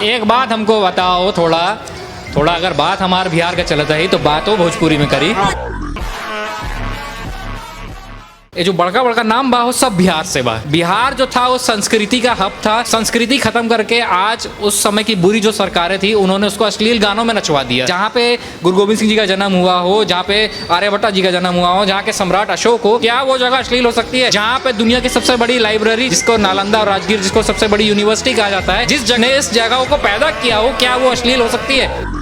एक बात हमको बताओ, थोड़ा अगर बात हमारे बिहार का चलता है तो बात हो भोजपुरी में करी। ये जो बड़का नाम बा हो सब बिहार से बा। बिहार जो था वो संस्कृति का हब था। संस्कृति खत्म करके आज उस समय की बुरी जो सरकारें थी उन्होंने उसको अश्लील गानों में नचवा दिया। जहाँ पे गुरु गोविंद सिंह जी का जन्म हुआ हो, जहाँ पे आर्यभट्ट जी का जन्म हुआ हो, जहाँ के सम्राट अशोक हो, क्या वो जगह अश्लील हो सकती है? जहाँ पे दुनिया की सबसे बड़ी लाइब्रेरी जिसको नालंदा और राजगीर जिसको सबसे बड़ी यूनिवर्सिटी कहा जाता है, जिस जगह इस जगहों को पैदा किया हो, क्या वो अश्लील हो सकती है?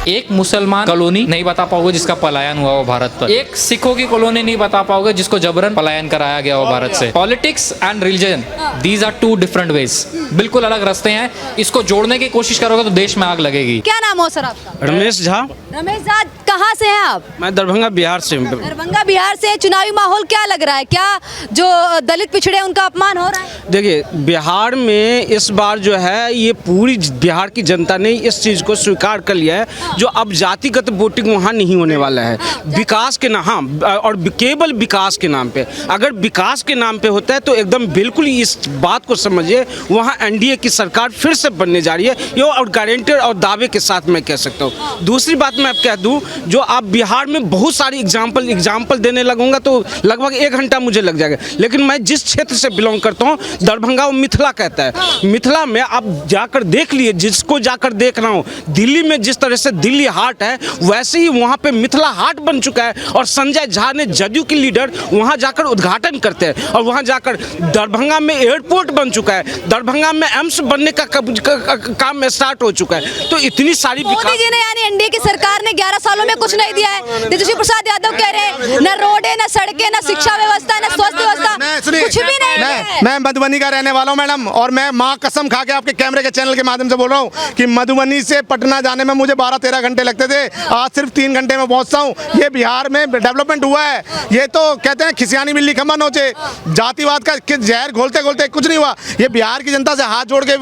एक मुसलमान कॉलोनी नहीं बता पाओगे जिसका पलायन हुआ हो भारत पर। एक सिखों की कॉलोनी नहीं बता पाओगे जिसको जबरन पलायन कराया गया हो भारत से। Politics and religion, these are two different ways, बिल्कुल अलग रास्ते हैं। इसको जोड़ने की कोशिश करोगे तो देश में आग लगेगी। क्या नाम हो सर आपका? रमेश झा। रमेश झा, कहाँ से हैं आप? मैं दरभंगा बिहार से हूँ। दरभंगा बिहार से। चुनावी माहौल क्या लग रहा है? क्या जो दलित पिछड़े उनका अपमान हो रहा है? देखिए, बिहार में इस बार जो है ये पूरी बिहार की जनता ने इस चीज़ को स्वीकार कर लिया है जो अब जातिगत वोटिंग वहाँ नहीं होने वाला है। विकास के नाम, हाँ, और केवल विकास के नाम पे, अगर विकास के नाम पे होता है तो एकदम बिल्कुल इस बात को समझिए वहाँ एनडीए की सरकार फिर से बनने जा रही है, ये और गारंटी और दावे के साथ मैं कह सकता हूँ। दूसरी बात मैं आप कह दूँ, जो आप बिहार में बहुत सारी एग्जाम्पल देने लगूंगा तो लगभग 1 घंटा मुझे लग जाएगा, लेकिन मैं जिस क्षेत्र से बिलोंग करता हूँ दरभंगा वो मिथिला कहता है। मिथिला में आप जाकर देख लिए, जिसको जाकर देख रहा हूँ, दिल्ली में जिस तरह से दिल्ली हाट है वैसे ही वहाँ पे मिथिला हाट बन चुका है और संजय झा ने जदयू के लीडर वहाँ जाकर उद्घाटन करते हैं और वहाँ जाकर दरभंगा में एयरपोर्ट बन चुका है, दरभंगा में एम्स बनने का काम स्टार्ट हो चुका है। तो इतनी सारी मोदी जी ने यानी एनडीए की सरकार ने 11 सालों में कुछ नहीं दिया है। तेजस्वी प्रसाद यादव कह रहे हैं न रोडे, न सड़कें, न शिक्षा व्यवस्था, न स्वास्थ्य व्यवस्था, कुछ भी नहीं। मैं मधुबनी का रहने वाला हूँ मैडम, और मैं माँ कसम खा के आपके कैमरे के चैनल के माध्यम से बोल रहा हूँ कि मधुबनी से पटना जाने में मुझे 12-13 घंटे लगते थे, आज सिर्फ 3 घंटे में पहुँचता हूँ। ये बिहार में डेवलपमेंट हुआ है। ये तो कहते हैं खिसियानी बिल्ली खम्मा नोचे, जातिवाद का जहर घोलते घोलते कुछ नहीं हुआ। ये बिहार की जनता से हाथ जोड़ के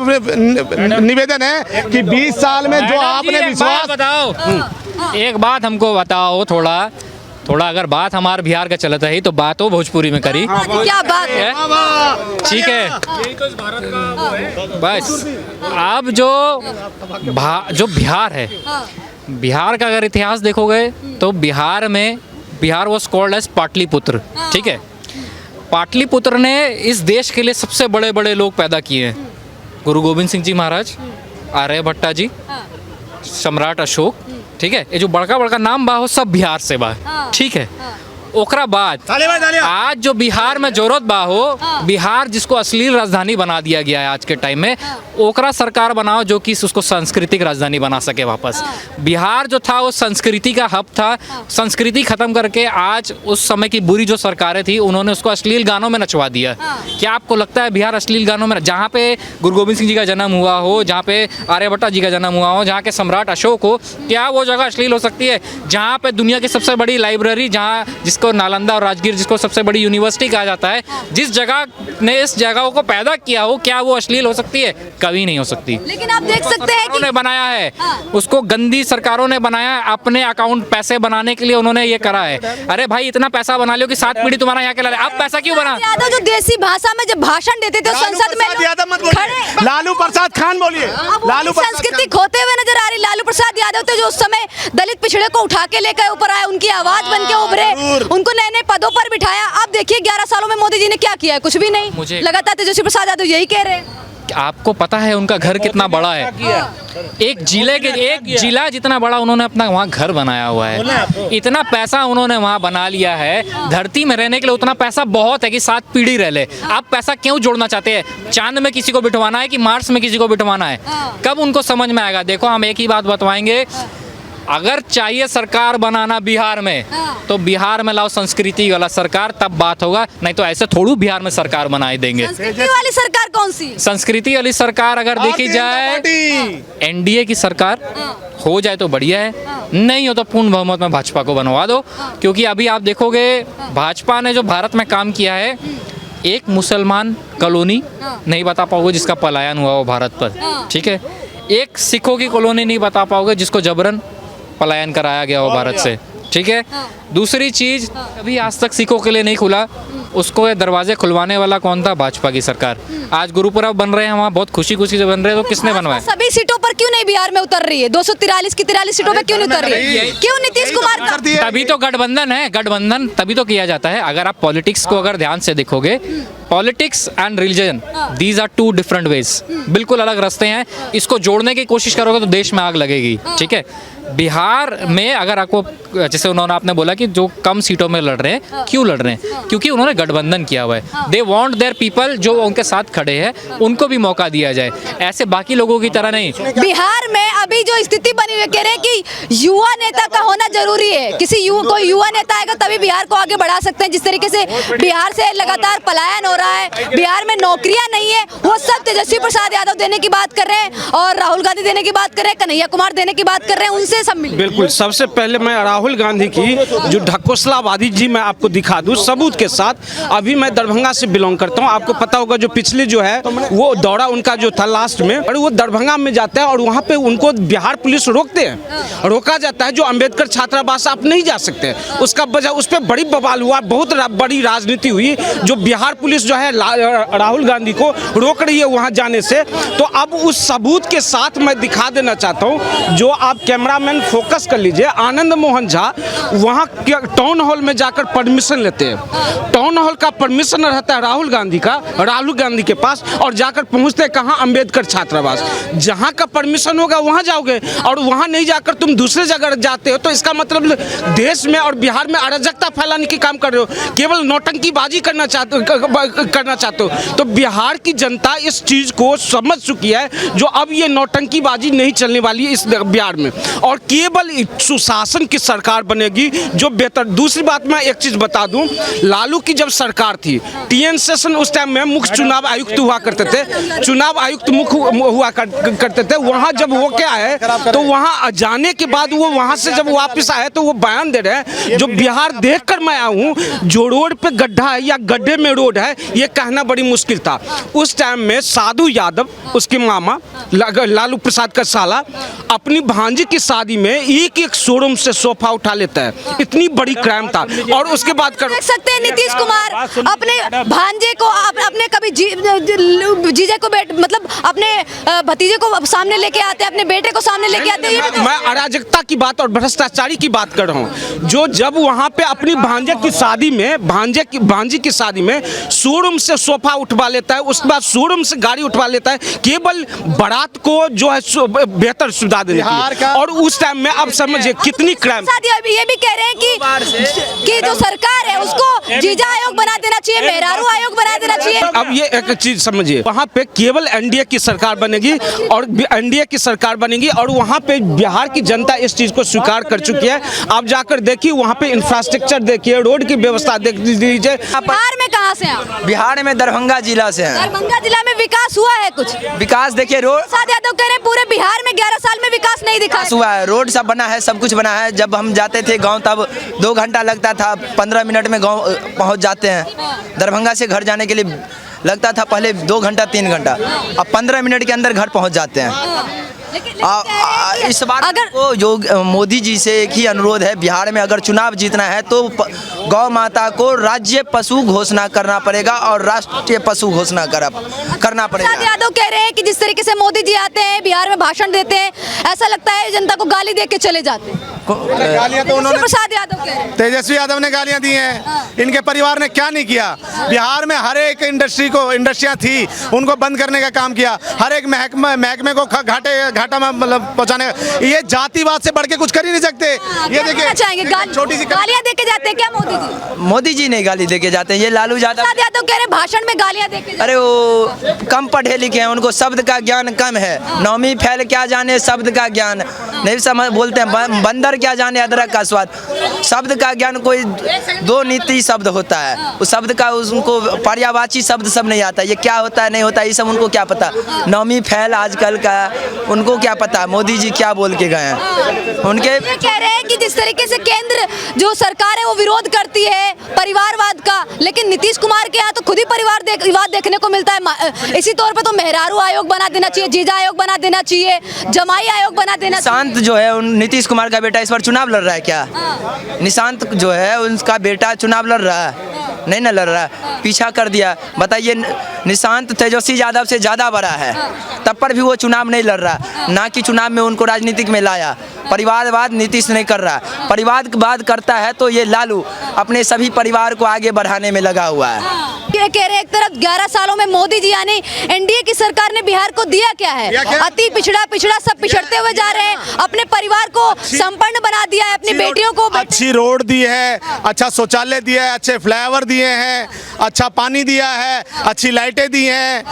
निवेदन है कि 20 साल में जो आपने विश्वास। बताओ, एक बात हमको बताओ, थोड़ा अगर बात हमारे बिहार का चलता है तो बात हो भोजपुरी में करी। क्या बात है? ठीक है, बस अब जो बिहार है, बिहार का अगर इतिहास देखोगे तो Bihar was called as Pataliputra. ठीक है, पाटलिपुत्र ने इस देश के लिए सबसे बड़े लोग पैदा किए हैं। गुरु गोविंद सिंह जी महाराज, आर्यभट्ट जी, सम्राट अशोक। ठीक है, ये जो बड़का नाम बा हो सब बिहार से बा। ठीक है, ओकरा बाद आज जो बिहार में जरूरत बा हो, बिहार जिसको अश्लील राजधानी बना दिया गया है आज के टाइम में, ओकरा सरकार बनाओ जो कि उसको सांस्कृतिक राजधानी बना सके वापस। बिहार जो था वो संस्कृति का हब था। संस्कृति खत्म करके आज उस समय की बुरी जो सरकारें थी उन्होंने उसको अश्लील गानों में नचवा दिया। क्या आपको लगता है बिहार अश्लील गानों में, जहाँ पे गुरु गोविंद सिंह जी का जन्म हुआ हो, जहाँ पे आर्यभट्ट जी का जन्म हुआ हो, जहाँ के सम्राट अशोक हो, क्या वो जगह अश्लील हो सकती है? जहाँ पे दुनिया की सबसे बड़ी लाइब्रेरी, जहाँ जिसको नालंदा और राजगीर जिसको सबसे बड़ी यूनिवर्सिटी कहा जाता है, जिस जगह ने इस जगहों को पैदा किया हो, क्या वो अश्लील हो सकती है? कभी नहीं हो सकती। लेकिन आप देख सकते हैं कि बनाया है उसको, गंदी सरकारों ने बनाया है अपने अकाउंट पैसे बनाने के लिए, उन्होंने ये करा है। अरे भाई, इतना पैसा बना लो कि 7 पीढ़ी तुम्हारा यहाँ के ला। अब पैसा क्यों बना? यादव जो देसी भाषा में जब भाषण देते थे संसद में, लालू प्रसाद खान बोलिए। लालू संस्कृति खोते हुए नजर आ रही। लालू प्रसाद यादव थे जो उस समय दलित पिछड़े को उठा के लेकर ऊपर आए, उनकी आवाज बन के उभरे, उनको नए पदों पर बिठाया। अब देखिए 11 सालों में मोदी जी ने क्या किया है? कुछ भी नहीं। लगातार तेजस्वी प्रसाद यादव यही कह रहे हैं। आपको पता है उनका घर कितना बड़ा है? एक जिला जितना बड़ा उन्होंने अपना वहाँ घर बनाया हुआ है। इतना पैसा उन्होंने वहाँ बना लिया है। धरती में रहने के लिए उतना पैसा बहुत है कि 7 पीढ़ी रह ले। आप पैसा क्यों जोड़ना चाहते हैं? चांद में किसी को बिठवाना है कि मार्स में किसी को बिठवाना है? कब उनको समझ में आएगा? देखो, हम एक ही बात बतवाएंगे, अगर चाहिए सरकार बनाना बिहार में तो बिहार में लाओ संस्कृति वाला सरकार, तब बात होगा। नहीं तो ऐसे थोड़ू बिहार में सरकार बनाए देंगे। संस्कृति वाली सरकार कौन सी? संस्कृति वाली सरकार अगर देखी जाए, एनडीए की सरकार हो जाए तो बढ़िया है, नहीं हो तो पूर्ण बहुमत में भाजपा को बनवा दो। क्योंकि अभी आप देखोगे भाजपा ने जो भारत में काम किया है, एक मुसलमान कॉलोनी नहीं बता पाओगे जिसका पलायन हुआ हो भारत पर। ठीक है, एक सिखों की कॉलोनी नहीं बता पाओगे जिसको जबरन पलायन कराया गया हो भारत से। ठीक है, दूसरी चीज, अभी आज तक सिखों के लिए नहीं खुला उसको ये दरवाजे खुलवाने वाला कौन था? भाजपा की सरकार। आज गुरुपुरब बन रहे हैं वहाँ, बहुत खुशी खुशी से बन रहे हैं, तो किसने बनवाए? सभी सीटों पर क्यों नहीं बिहार में उतर रही है? 243 की 43 सीटों पे क्यों नहीं उतर रही है? क्यों नीतीश कुमार का? तभी तो गठबंधन है, गठबंधन तभी तो किया जाता है। अगर आप पॉलिटिक्स को अगर ध्यान से देखोगे, politics and religion these are two different ways, बिल्कुल अलग रास्ते हैं। इसको जोड़ने की कोशिश करोगे तो देश में आग लगेगी, ठीक है। बिहार में अगर आपको, जैसे उन्होंने आपने बोला कि जो कम सीटों में लड़ रहे हैं, क्यों लड़ रहे हैं? क्योंकि उन्होंने गठबंधन किया हुआ है। दे वांट देयर पीपल, जो उनके साथ खड़े हैं उनको भी मौका दिया जाए, ऐसे बाकी लोगों की तरह नहीं। बिहार में अभी जो स्थिति बनी हुई है, कह रहे हैं कि युवा नेता का होना जरूरी है। कोई युवा नेता आएगा तभी बिहार को आगे बढ़ा सकते हैं। जिस तरीके से बिहार से लगातार पलायन हो रहा है, बिहार में नौकरियां नहीं है, वो सब तेजस्वी प्रसाद यादव देने की बात कर रहे हैं और राहुल गांधी देने की बात कर रहे हैं, कन्हैया कुमार देने की बात कर रहे हैं, उनसे सब मिले। बिल्कुल, सबसे पहले मैं राहुल गांधी की जो ढकोसलाबाजी जी मैं आपको दिखा दूं सबूत के साथ। अभी मैं दरभंगा से बिलोंग करता हूं, आपको पता होगा जो पिछले जो है वो दौरा उनका जो था लास्ट में, और वो दरभंगा में जाता है और वहां पे उनको बिहार पुलिस रोकते हैं, रोका जाता है। जो अंबेडकर छात्रावास आप नहीं जा सकते, उसका वजह उस पर बड़ी बवाल हुआ, बहुत बड़ी राजनीति हुई। जो बिहार पुलिस जो है राहुल गांधी को रोक रही है वहां जाने से। तो अब उस सबूत के साथ मैं दिखा देना चाहता हूं, जो आप कैमरामैन फोकस कर लीजिए, आनंद मोहन झा वहां टाउन हॉल में जाकर परमिशन लेते हैं। टाउन हॉल का परमिशन रहता है राहुल गांधी के पास, और जाकर पहुंचते हैं कहां? अंबेडकर छात्रावास। जहां का परमिशन होगा वहां जाओगे, और वहां नहीं जाकर तुम दूसरे जगह जाते हो, तो इसका मतलब देश में और बिहार में अराजकता फैलाने की काम कर रहे हो, केवल नौटंकीबाजी करना चाहते हो। तो बिहार की जनता इस चीज को समझ चुकी है, जो अब ये नौटंकीबाजी नहीं चलने वाली है इस बिहार में, और केवल सुशासन की सरकार बनेगी जो बेहतर। दूसरी बात मैं एक चीज बता दूं, लालू की जब सरकार थी, टीएन सेशन उस टाइम में मुख्य चुनाव आयुक्त हुआ करते थे, चुनाव आयुक्त मुख्य हुआ करते थे। वहां जब वो क्या है, तो वहां जाने के बाद वो वहां से जब वापस आए तो वो बयान दे रहे हैं, जो बिहार देखकर मैं आया हूं, जो रोड पे गड्ढा है या गड्ढे में रोड है, ये कहना बड़ी मुश्किल था। उस टाइम में साधु यादव, उसके मामा लालू प्रसाद का साला, अपनी भांजी की शादी में एक शोरूम से सोफा उठा लेता है, इतनी बड़ी क्राइम था। और उसके बाद देख सकते हैं नीतीश कुमार अपने भांजे को, अपने कभी जीजे को मतलब अपने भतीजे को सामने लेके आते हैं, अपने बेटे को सामने लेके आते हैं। मैं अराजकता की बात और भ्रष्टाचारी की बात कर रहा हूँ, जो जब वहाँ पे अपनी भांजे की शादी में, भांजी की शादी में शोरूम से सोफा उठवा लेता है, उसके बाद शोरूम से गाड़ी उठवा लेता है, केवल बारात को जो है बेहतर सुविधा देने के लिए। और उस टाइम में अब समझिए कितनी क्राइम। ये भी कह रहे हैं कि जो सरकार है उसको जीजा आयोग बना देना चाहिए, मेहरारू आयोग बना देना चाहिए। अब ये एक चीज समझिए, वहाँ पे केवल एनडीए की सरकार बनेगी, और एनडीए की सरकार बनेगी, और वहाँ पे बिहार की जनता इस चीज को स्वीकार कर चुकी है। आप जाकर देखिए, वहाँ पे इंफ्रास्ट्रक्चर देखिए, रोड की व्यवस्था देख लीजिए। बिहार में कहाँ से आप? बिहार में दरभंगा जिला से हैं। दरभंगा जिला में विकास हुआ है कुछ? विकास देखिए, रोड प्रसाद यादव कह रहे हैं पूरे बिहार में 11 साल में विकास नहीं दिखा हुआ है, रोड सब बना है, सब कुछ बना है। जब हम जाते थे गांव तब 2 घंटा लगता था, 15 मिनट में गांव पहुंच जाते हैं। दरभंगा से घर जाने के लिए लगता था पहले 2 घंटा 3 घंटा, अब 15 मिनट के अंदर घर पहुंच जाते हैं। इस बार अगर जो मोदी जी से एक ही अनुरोध है, बिहार में अगर चुनाव जीतना है तो गौ माता को राज्य पशु घोषणा करना पड़ेगा और राष्ट्रीय पशु घोषणा करना पड़ेगा। यादव कह रहे हैं कि जिस तरीके से मोदी जी आते हैं बिहार में भाषण देते हैं, ऐसा लगता है जनता को गाली दे के चले जाते हैं। गालियां तो उन्होंने, प्रसाद यादव कह रहे हैं तेजस्वी यादव ने गालियां दी हैं। इनके परिवार ने क्या नहीं किया? बिहार में हर एक इंडस्ट्रियां थी, उनको बंद करने का काम किया, हर एक महकमे को घाटा में मतलब पहुंचाने। ये जातिवाद से बढ़ के कुछ कर ही नहीं सकते। ये देखिए, छोटी सी गालियां देके जाते हैं क्या मोदी जी? मोदी जी नहीं गाली देके जाते हैं, ये लालू यादव कह रहे हैं भाषण में गालियां देके। अरे वो कम पढ़े लिखे हैं, उनको शब्द का ज्ञान कम है। नौवीं फेल क्या जाने शब्द का ज्ञान नहीं समझ, बोलते हैं बंदर क्या जाने अदरक का स्वाद। शब्द का ज्ञान कोई 2 नीति शब्द होता है, उस शब्द का उनको पर्यायवाची शब्द सब नहीं आता, ये क्या होता है नहीं होता ये सब उनको क्या पता। नौवीं फेल आजकल का उनको क्या पता, मोदी जी क्या बोल के गए हैं। उनके ये कह रहे हैं कि जिस तरीके से केंद्र जो सरकार है वो विरोध करती है परिवारवाद का, लेकिन नीतीश कुमार के यहाँ तो खुद ही परिवारवाद देखने को मिलता है। इसी तौर पे तो मेहरारू आयोग बना देना चाहिए, चाहिए, जीजा आयोग बना देना चाहिए, जमाई आयोग बना देना चाहिए। निशांत जो है नीतीश कुमार का बेटा इस बार चुनाव लड़ रहा है क्या? निशांत जो है उनका बेटा चुनाव लड़ रहा है? नहीं ना लड़ रहा है, पीछा कर दिया। बताइए, निशांत तेजस्वी यादव से ज़्यादा बड़ा है, तब पर भी वो चुनाव नहीं लड़ रहा। ना कि चुनाव में उनको राजनीतिक में लाया। परिवारवाद नीतीश नहीं कर रहा, परिवारवाद करता है तो ये लालू अपने सभी परिवार को आगे बढ़ाने में लगा हुआ है। ये कह रहे हैं एक तरफ 11 सालों में मोदी जी यानी एनडीए की सरकार ने बिहार को दिया क्या है? अति पिछड़ा सब पिछड़ते हुए जा रहे हैं, अपने परिवार को संपन्न बना दिया है, अपनी बेटियों को अच्छी रोड दी है, अच्छा शौचालय दिया है, अच्छे फ्लाईओवर दिए हैं, अच्छा पानी दिया है, अच्छी लाइटें दी हैं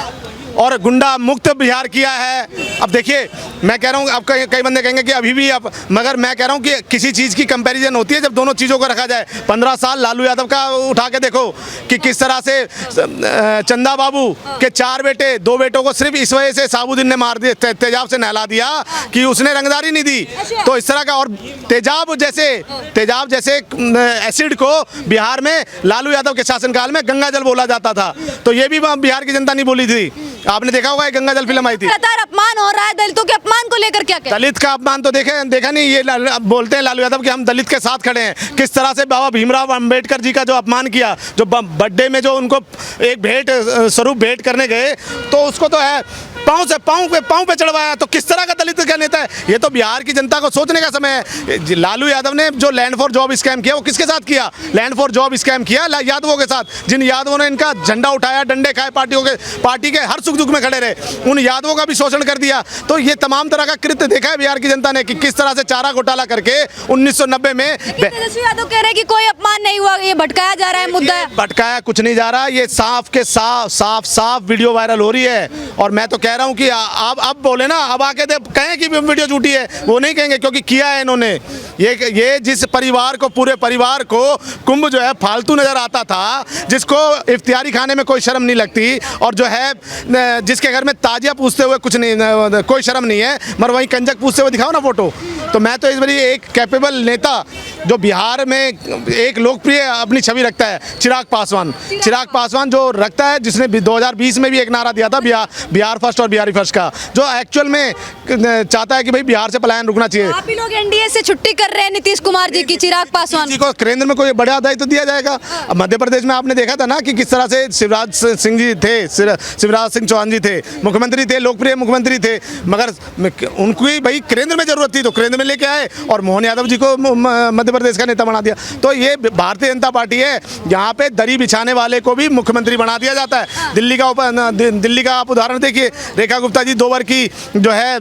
और गुंडा मुक्त बिहार किया है। अब देखिए, मैं कह रहा हूँ, अब कई बंदे कहेंगे कि अभी भी अब, मगर मैं कह रहा हूँ कि किसी चीज़ की कंपैरिजन होती है जब दोनों चीज़ों को रखा जाए। 15 साल लालू यादव का उठा के देखो कि किस तरह से चंदा बाबू के 4 बेटे, 2 बेटों को सिर्फ इस वजह से साबुद्दीन ने मार दिया, तेजाब से नहला दिया कि उसने रंगदारी नहीं दी। तो इस तरह का, और तेजाब जैसे एसिड को बिहार में लालू यादव के शासनकाल में गंगा जल बोला जाता था, तो ये भी बिहार की जनता नहीं बोली थी। आपने देखा होगा, गंगा जल फिल्म आई थी। लगातार अपमान हो रहा है, दलितों के अपमान को लेकर क्या कहते हैं? दलित का अपमान तो देखा नहीं, ये बोलते हैं लालू यादव कि हम दलित के साथ खड़े हैं। किस तरह से बाबा भीमराव अंबेडकर जी का जो अपमान किया, जो बर्थडे में जो उनको एक भेंट स्वरूप भेंट करने गए, तो उसको तो है पाँव पे चढ़वाया। तो किस तरह का दलित का नेता है? ये तो बिहार की जनता को सोचने का समय है। लालू यादव ने जो लैंड फॉर जॉब स्कैम किया, वो किसके साथ किया? लैंड फॉर जॉब स्कैम किया यादवों के साथ, जिन यादवों ने इनका झंडा उठाया, डंडे खाए, पार्टी के हर सुख दुख में खड़े रहे, उन यादवों का भी शोषण कर दिया। तो ये तमाम तरह का कृत्य देखा है बिहार की जनता ने कि किस तरह से चारा घोटाला करके 1990 में। तेजस्वी यादव कह रहे हैं कि कोई अपमान नहीं हुआ, ये भटकाया जा रहा है मुद्दा। भटकाया कुछ नहीं जा रहा, ये साफ के साफ वीडियो वायरल हो रही है। और मैं तो कह रहा हूँ कि अब बोले ना, अब आके कहें कि वीडियो झूठी है, वो नहीं कहेंगे क्योंकि किया है इन्होंने। ये जिस परिवार को, पूरे परिवार को कुंभ जो है फालतू नजर आता था, जिसको इफ्तियारी खाने में कोई शर्म नहीं लगती, और जो है जिसके घर में ताजिया पूछते हुए कुछ नहीं, कोई शर्म नहीं है, मगर वहीं कंजक पूछते हुए दिखाओ ना फोटो। तो मैं तो इस बारी एक कैपेबल नेता जो बिहार में एक लोकप्रिय अपनी छवि रखता है, चिराग पासवान जो रखता है, जिसने 2020 में भी एक नारा दिया था बिहार फर्स्ट और बिहारी फर्स्ट का, जो एक्चुअल में चाहता है कि भाई बिहार से पलायन रुकना चाहिए। आप ही लोग एनडीए से छुट्टी कर रहे हैं नीतीश कुमार जी की, चिराग पासवान जी को केंद्र में कोई बड़ा दायित्व तो दिया जाएगा। अब मध्य प्रदेश में आपने देखा था ना कि किस तरह से शिवराज सिंह चौहान जी थे, मुख्यमंत्री थे, लोकप्रिय मुख्यमंत्री थे, मगर उनको ही भाई केंद्र में जरूरत थी तो केंद्र में लेके आए और मोहन यादव जी को मध्य प्रदेश का नेता बना दिया। तो ये भारतीय जनता पार्टी है, यहाँ पे दरी बिछाने वाले को भी मुख्यमंत्री बना दिया जाता है। दिल्ली का आप उदाहरण देखिए, रेखा गुप्ता जी 2 बार की जो है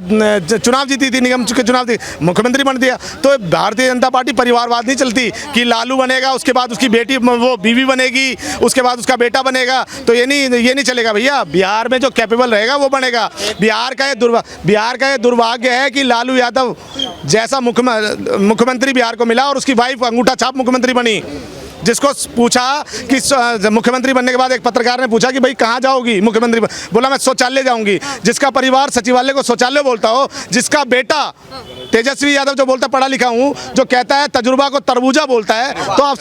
चुनाव जीती थी, निगम के चुनाव थी, मुख्यमंत्री बन दिया। तो भारतीय जनता पार्टी परिवारवाद नहीं चलती कि लालू बनेगा, उसके बाद उसकी बेटी वो बीवी बनेगी, उसके बाद उसका बेटा बनेगा, तो ये नहीं चलेगा भैया। बिहार में जो कैपेबल रहेगा वो बनेगा। बिहार का ये दुर्भाग्य है कि लालू यादव जैसा मुख्यमंत्री बिहार को मिला और उसकी वाइफ अंगूठा छाप मुख्यमंत्री बनी। जिसको पूछा कि मुख्यमंत्री बनने के बाद एक पत्रकार ने पूछा कि भाई कहाँ जाओगी मुख्यमंत्री, बोला मैं शौचालय जाऊंगी। जिसका परिवार सचिवालय को शौचालय बोलता हो, जिसका बेटा तेजस्वी यादव जो बोलता पढ़ा लिखा हूँ, जो कहता है तजुर्बा को तरबूजा बोलता है, तो आप